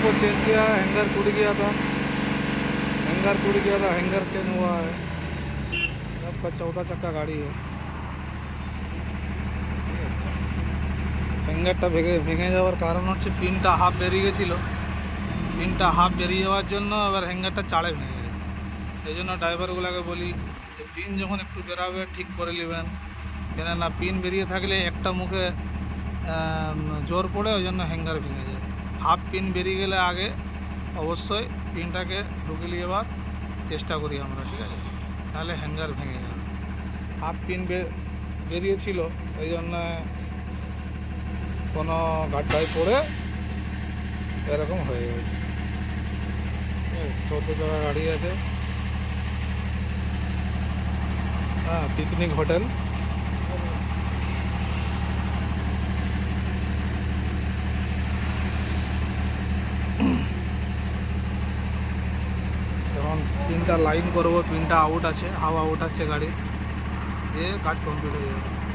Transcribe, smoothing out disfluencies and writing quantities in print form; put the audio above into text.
को चेंज किया है, हैंगर टूट गया था, हैंगर चेंज हुआ है। आपका 14 चक्का गाड़ी है। হ্যাঙ্গারটা ভেঙে যাওয়ার কারণ হচ্ছে পিনটা হাফ বেরিয়ে গেছিলো। পিনটা হাফ বেরিয়ে যাওয়ার জন্য আবার হ্যাঙ্গারটা চাড়ে ভেঙে গেছে। এই জন্য ড্রাইভারগুলোকে বলি যে পিন যখন একটু বেরাবে ঠিক করে নেবেন, কেননা পিন বেরিয়ে থাকলে একটা মুখে জোর পড়ে, ওই জন্য হ্যাঙ্গার ভেঙে যায়। হাফ পিন বেরিয়ে গেলে আগে অবশ্যই পিনটাকে ঢুকে নেওয়ার চেষ্টা করি আমরা, ঠিক আছে? তাহলে হ্যাঙ্গার ভেঙে যাবে। হাফ পিন বেরিয়েছিল, এই জন্য কোনো গাড্ডায় পড়ে এরকম হয়ে গেছে। 14 টাকা গাড়ি আছে। হ্যাঁ, পিকনিক হোটেল। এখন পিনটা লাইন করবো, পিনটা আউট আছে, হাওয়া আউট আছে গাড়ি দিয়ে, কাজ কমপ্লিট হয়ে যাবে।